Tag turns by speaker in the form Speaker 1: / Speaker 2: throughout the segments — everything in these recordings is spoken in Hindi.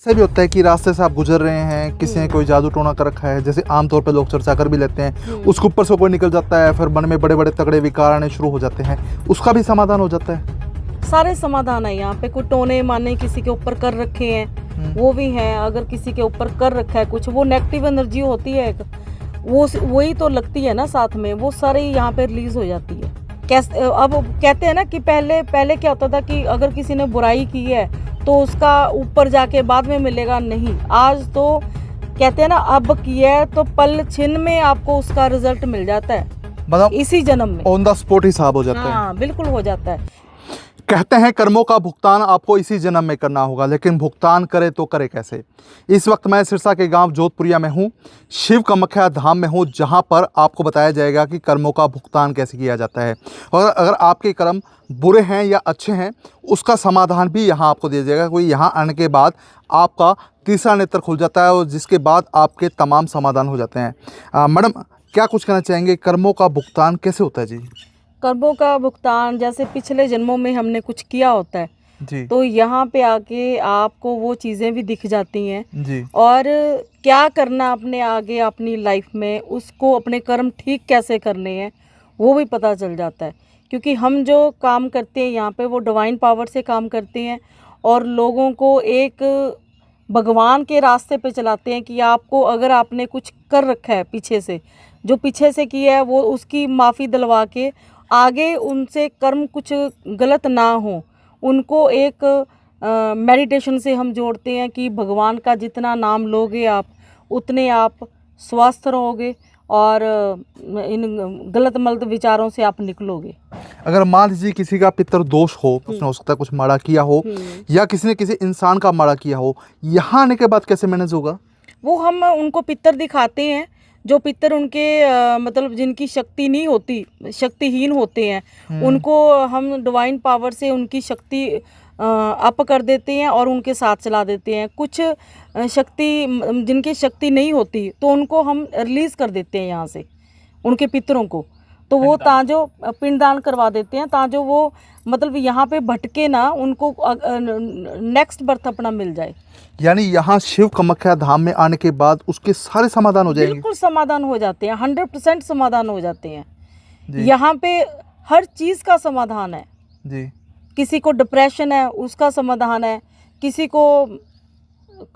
Speaker 1: ऐसा भी होता है कि रास्ते से आप गुजर रहे हैं, किसी ने कोई जादू टोना कर रखा है, जैसे आमतौर पे लोग चर्चा कर भी लेते हैं, उसके ऊपर से कोई निकल जाता है, फिर मन में बड़े बड़े तगड़े विकार आने शुरू हो जाते हैं, उसका भी समाधान हो जाता है?
Speaker 2: सारे समाधान है यहाँ पे। कोई टोने माने किसी के ऊपर कर रखे हैं वो भी हैं। अगर किसी के ऊपर कर रखा है कुछ, वो नेगेटिव एनर्जी होती है एक, वो वही तो लगती है ना साथ में, वो सारी यहाँ पे रिलीज हो जाती है। कैसे अब कहते हैं ना कि पहले क्या होता था कि अगर किसी ने बुराई की है तो उसका ऊपर जाके बाद में मिलेगा, नहीं। आज तो कहते हैं ना, अब किया है तो पल छिन में आपको उसका रिजल्ट मिल जाता है,
Speaker 1: मतलब
Speaker 2: इसी जन्म में
Speaker 1: ऑन द स्पॉट हिसाब हो जाता है।
Speaker 2: हाँ बिल्कुल हो जाता है।
Speaker 1: कहते हैं कर्मों का भुगतान आपको इसी जन्म में करना होगा, लेकिन भुगतान करे तो करे कैसे? इस वक्त मैं सिरसा के गांव जोधपुरिया में हूं, शिव कामाख्या धाम में हूं, जहां पर आपको बताया जाएगा कि कर्मों का भुगतान कैसे किया जाता है, और अगर आपके कर्म बुरे हैं या अच्छे हैं उसका समाधान भी यहां आपको दिया जाएगा। कोई यहां आने के बाद आपका तीसरा नेत्र खुल जाता है और जिसके बाद आपके तमाम समाधान हो जाते हैं। मैडम, क्या कुछ कहना चाहेंगे, कर्मों का भुगतान कैसे होता है जी?
Speaker 2: कर्मों का भुगतान जैसे पिछले जन्मों में हमने कुछ किया होता है
Speaker 1: जी
Speaker 2: तो यहाँ पे आके आपको वो चीज़ें भी दिख जाती हैं
Speaker 1: जी
Speaker 2: और क्या करना अपने आगे अपनी लाइफ में, उसको अपने कर्म ठीक कैसे करने हैं वो भी पता चल जाता है। क्योंकि हम जो काम करते हैं यहाँ पे वो डिवाइन पावर से काम करते हैं और लोगों को एक भगवान के रास्ते पे चलाते हैं कि आपको अगर आपने कुछ कर रखा है पीछे से, जो पीछे से किया है वो उसकी माफ़ी दिलवा के आगे उनसे कर्म कुछ गलत ना हो, उनको एक मेडिटेशन से हम जोड़ते हैं कि भगवान का जितना नाम लोगे आप उतने आप स्वस्थ रहोगे और इन गलत मलत विचारों से आप निकलोगे।
Speaker 1: अगर मान लीजिए किसी का पितर दोष हो, उसने हो सकता है कुछ माड़ा किया हो या किसी ने किसी इंसान का माड़ा किया हो, यहाँ आने के बाद कैसे मैनेज होगा?
Speaker 2: वो हम उनको पितर दिखाते हैं, जो पितर उनके मतलब जिनकी शक्ति नहीं होती, शक्तिहीन होते हैं, उनको हम डिवाइन पावर से उनकी शक्ति अप कर देते हैं और उनके साथ चला देते हैं। कुछ शक्ति जिनकी शक्ति नहीं होती तो उनको हम रिलीज़ कर देते हैं यहाँ से, उनके पितरों को। तो वो ताजो पिंडदान करवा देते हैं ताजो वो मतलब यहाँ पे भटके ना, उनको नेक्स्ट बर्थ अपना मिल जाए।
Speaker 1: यानी यहाँ शिव कामाख्या धाम में आने के बाद उसके सारे समाधान हो जाएंगे?
Speaker 2: बिल्कुल समाधान हो जाते हैं, 100% समाधान हो जाते हैं। यहाँ पे हर चीज़ का समाधान है
Speaker 1: जी।
Speaker 2: किसी को डिप्रेशन है उसका समाधान है, किसी को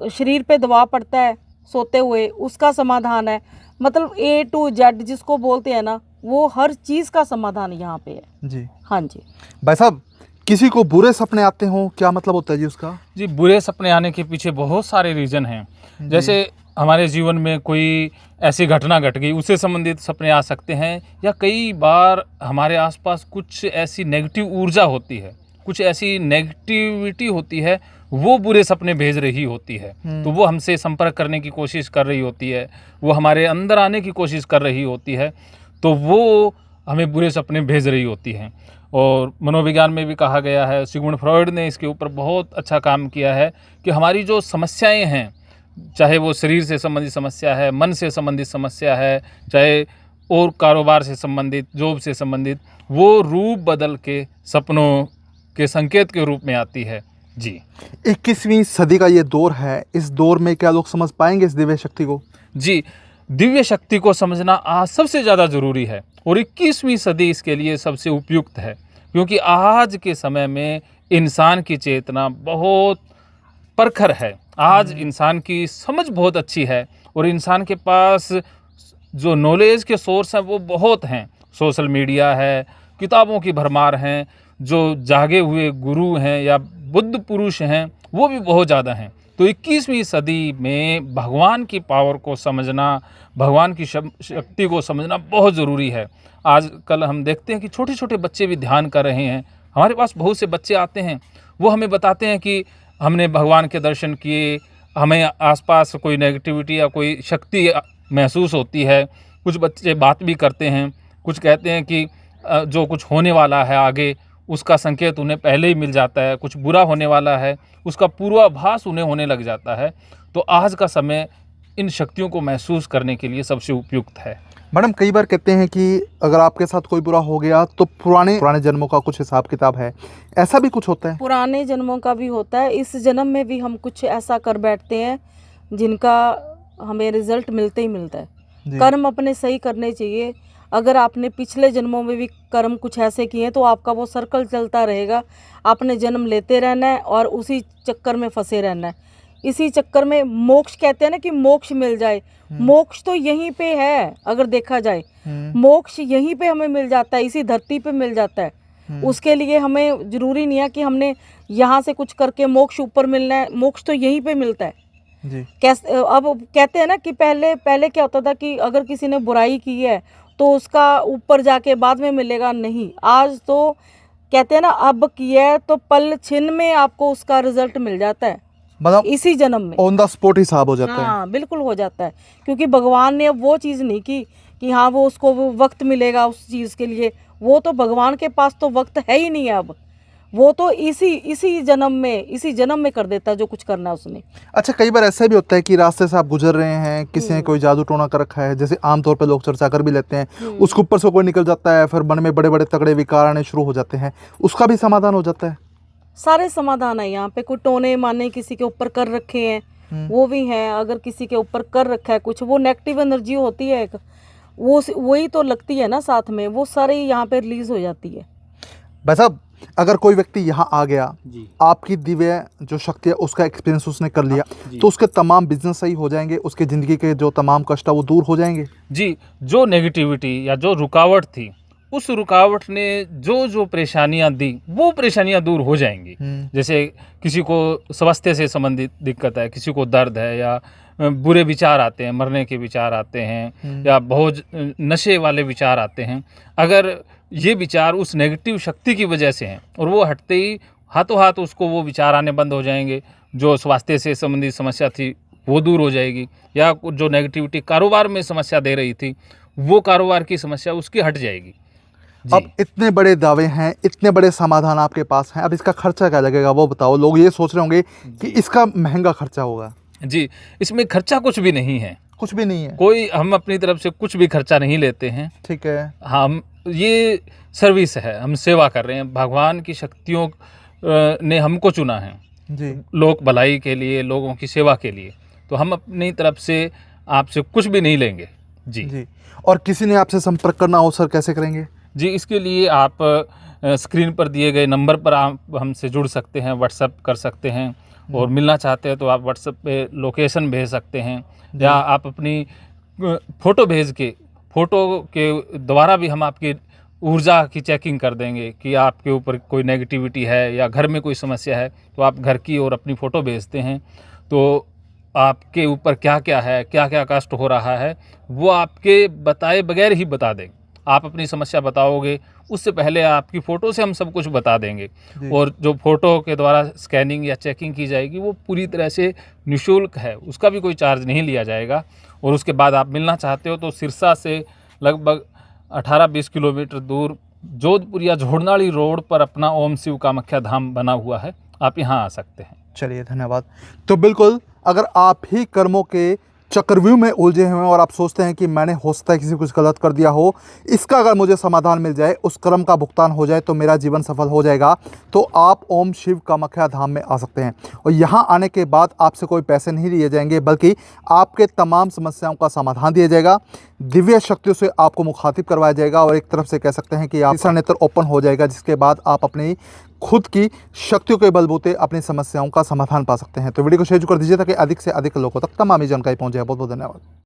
Speaker 2: शरीर पे दबाव पड़ता है सोते हुए उसका समाधान है, मतलब A to Z जिसको बोलते हैं ना, वो हर चीज़ का समाधान यहाँ पे है
Speaker 1: जी।
Speaker 2: हाँ जी।
Speaker 1: भाई साहब, किसी को बुरे सपने आते हों, क्या मतलब होता है जी उसका?
Speaker 3: जी, बुरे सपने आने के पीछे बहुत सारे रीज़न हैं। जैसे हमारे जीवन में कोई ऐसी घटना घट गई, उससे संबंधित सपने आ सकते हैं, या कई बार हमारे आसपास कुछ ऐसी नेगेटिव ऊर्जा होती है, कुछ ऐसी नेगेटिविटी होती है, वो बुरे सपने भेज रही होती है। तो वो हमसे संपर्क करने की कोशिश कर रही होती है, वो हमारे अंदर आने की कोशिश कर रही होती है, तो वो हमें बुरे सपने भेज रही होती हैं। और मनोविज्ञान में भी कहा गया है, सिगमुंड फ्रॉइड ने इसके ऊपर बहुत अच्छा काम किया है कि हमारी जो समस्याएं हैं, चाहे वो शरीर से संबंधित समस्या है, मन से संबंधित समस्या है, चाहे और कारोबार से संबंधित, जॉब से संबंधित, वो रूप बदल के सपनों के संकेत के रूप में आती है जी।
Speaker 1: 21वीं सदी का ये दौर है, इस दौर में क्या लोग समझ पाएंगे इस दिव्य शक्ति को?
Speaker 3: जी, दिव्य शक्ति को समझना आज सबसे ज़्यादा ज़रूरी है और 21वीं सदी इसके लिए सबसे उपयुक्त है, क्योंकि आज के समय में इंसान की चेतना बहुत प्रखर है। आज इंसान की समझ बहुत अच्छी है और इंसान के पास जो नॉलेज के सोर्स हैं वो बहुत हैं। सोशल मीडिया है, किताबों की भरमार हैं, जो जागे हुए गुरु हैं या बुद्ध पुरुष हैं वो भी बहुत ज़्यादा हैं। तो 21वीं सदी में भगवान की पावर को समझना, भगवान की शक्ति को समझना बहुत ज़रूरी है। आजकल हम देखते हैं कि छोटे छोटे बच्चे भी ध्यान कर रहे हैं। हमारे पास बहुत से बच्चे आते हैं, वो हमें बताते हैं कि हमने भगवान के दर्शन किए, हमें आसपास कोई नेगेटिविटी या कोई शक्ति महसूस होती है। कुछ बच्चे बात भी करते हैं, कुछ कहते हैं कि जो कुछ होने वाला है आगे उसका संकेत उन्हें पहले ही मिल जाता है, कुछ बुरा होने वाला है उसका पूर्वाभास उन्हें होने लग जाता है। तो आज का समय इन शक्तियों को महसूस करने के लिए सबसे उपयुक्त है।
Speaker 1: मैडम कई बार कहते हैं कि अगर आपके साथ कोई बुरा हो गया तो पुराने पुराने जन्मों का कुछ हिसाब किताब है, ऐसा भी कुछ होता है?
Speaker 2: पुराने जन्मों का भी होता है, इस जन्म में भी हम कुछ ऐसा कर बैठते हैं जिनका हमें रिजल्ट मिलते ही मिलता है।
Speaker 1: जी।
Speaker 2: कर्म अपने सही करने चाहिए। अगर आपने पिछले जन्मों में भी कर्म कुछ ऐसे किए हैं तो आपका वो सर्कल चलता रहेगा। आपने जन्म लेते रहना है और उसी चक्कर में फंसे रहना है। इसी चक्कर में मोक्ष कहते हैं ना कि मोक्ष मिल जाए, मोक्ष तो यहीं पे है। अगर देखा जाए मोक्ष यहीं पे हमें मिल जाता है, इसी धरती पे मिल जाता है। उसके लिए हमें ज़रूरी नहीं है कि हमने यहाँ से कुछ करके मोक्ष ऊपर मिलना है, मोक्ष तो यहीं पे मिलता है।
Speaker 1: जी।
Speaker 2: कैसे अब कहते हैं ना कि पहले क्या होता था कि अगर किसी ने बुराई की है तो उसका ऊपर जाके बाद में मिलेगा, नहीं। आज तो कहते हैं ना अब किया है तो पल छिन में आपको उसका रिजल्ट मिल जाता है,
Speaker 1: मतलब
Speaker 2: इसी जन्म में
Speaker 1: ऑन द स्पॉट हिसाब हो जाता है।
Speaker 2: हाँ बिल्कुल हो जाता है, क्योंकि भगवान ने अब वो चीज़ नहीं की कि हाँ वो उसको वो वक्त मिलेगा उस चीज़ के लिए। वो तो भगवान के पास तो वक्त है ही नहीं है अब। वो तो इसी जन्म में कर देता है जो कुछ करना है उसने।
Speaker 1: अच्छा, कई बार ऐसा भी होता है कि रास्ते से आप गुजर रहे हैं, किसी ने कोई जादू टोना कर रखा है, जैसे आमतौर पे लोग चर्चा कर भी लेते हैं, उसके ऊपर से कोई निकल जाता है, फिर मन में बड़े बड़े तगड़े विकार आने शुरू हो जाते हैं, उसका भी समाधान हो जाता है?
Speaker 2: सारे समाधान है यहाँ पे। कोई टोने माने किसी के ऊपर कर रखे हैं वो भी हैं। अगर किसी के ऊपर कर रखा है कुछ, वो नेगेटिव एनर्जी होती है एक, वही तो लगती है ना साथ में, वो सारी यहाँ पे रिलीज हो जाती है।
Speaker 1: भाई साहब, अगर कोई व्यक्ति यहाँ आ गया, आपकी दिव्य जो शक्ति है उसका एक्सपीरियंस उसने कर लिया, तो उसके तमाम बिजनेस सही हो जाएंगे, उसके ज़िंदगी के जो तमाम कष्ट है वो दूर हो जाएंगे?
Speaker 3: जी, जो नेगेटिविटी या जो रुकावट थी, उस रुकावट ने जो परेशानियां दी, वो परेशानियां दूर हो जाएंगी। जैसे किसी को स्वास्थ्य से संबंधित दिक्कत है, किसी को दर्द है, या बुरे विचार आते हैं, मरने के विचार आते हैं, या बहुत नशे वाले विचार आते हैं। अगर ये विचार उस नेगेटिव शक्ति की वजह से हैं और वो हटते ही हाथों हाथ उसको वो विचार आने बंद हो जाएंगे। जो स्वास्थ्य से संबंधित समस्या थी वो दूर हो जाएगी, या जो नेगेटिविटी कारोबार में समस्या दे रही थी वो कारोबार की समस्या उसकी हट जाएगी।
Speaker 1: अब इतने बड़े दावे हैं, इतने बड़े समाधान आपके पास हैं, अब इसका खर्चा क्या लगेगा वो बताओ। लोग ये सोच रहे होंगे कि इसका महंगा खर्चा होगा।
Speaker 3: जी, इसमें खर्चा कुछ भी नहीं है,
Speaker 1: कुछ भी नहीं है,
Speaker 3: कोई हम अपनी तरफ से कुछ भी खर्चा नहीं लेते हैं।
Speaker 1: ठीक है।
Speaker 3: हम ये सर्विस है, हम सेवा कर रहे हैं। भगवान की शक्तियों ने हमको चुना है
Speaker 1: जी,
Speaker 3: लोक भलाई के लिए, लोगों की सेवा के लिए, तो हम अपनी तरफ से आपसे कुछ भी नहीं लेंगे। जी
Speaker 1: जी। और किसी ने आपसे संपर्क करना हो सर, कैसे करेंगे?
Speaker 3: जी, इसके लिए आप स्क्रीन पर दिए गए नंबर पर आप हमसे जुड़ सकते हैं, व्हाट्सएप कर सकते हैं, और मिलना चाहते हैं तो आप व्हाट्सएप पे लोकेशन भेज सकते हैं, या आप अपनी फ़ोटो भेज के, फ़ोटो के द्वारा भी हम आपकी ऊर्जा की चेकिंग कर देंगे कि आपके ऊपर कोई नेगेटिविटी है या घर में कोई समस्या है। तो आप घर की और अपनी फ़ोटो भेजते हैं तो आपके ऊपर क्या क्या है, क्या क्या कष्ट हो रहा है, वो आपके बताए बगैर ही बता देंगे। आप अपनी समस्या बताओगे, उससे पहले आपकी फ़ोटो से हम सब कुछ बता देंगे। और जो फ़ोटो के द्वारा स्कैनिंग या चेकिंग की जाएगी वो पूरी तरह से निःशुल्क है, उसका भी कोई चार्ज नहीं लिया जाएगा। और उसके बाद आप मिलना चाहते हो तो सिरसा से लगभग 18-20 किलोमीटर दूर जोधपुर या झोड़नाड़ी रोड पर अपना ओम शिव कामाख्या धाम बना हुआ है, आप यहाँ आ सकते हैं।
Speaker 1: चलिए, धन्यवाद। तो बिल्कुल, अगर आप ही कर्मों के चक्रव्यूह में उलझे हुए हैं और आप सोचते हैं कि मैंने हो सकता है किसी कुछ गलत कर दिया हो, इसका अगर मुझे समाधान मिल जाए, उस कर्म का भुगतान हो जाए तो मेरा जीवन सफल हो जाएगा, तो आप ओम शिव कामाख्या धाम में आ सकते हैं। और यहाँ आने के बाद आपसे कोई पैसे नहीं लिए जाएंगे, बल्कि आपके तमाम समस्याओं का समाधान दिया जाएगा, दिव्य शक्तियों से आपको मुखातिब करवाया जाएगा, और एक तरफ से कह सकते हैं कि आपका नेत्र ओपन हो जाएगा, जिसके बाद आप अपनी खुद की शक्तियों के बलबूते अपनी समस्याओं का समाधान पा सकते हैं। तो वीडियो को शेयर कर दीजिए ताकि अधिक से अधिक लोगों तक तमाम जानकारी पहुंच जाए। बहुत बहुत धन्यवाद।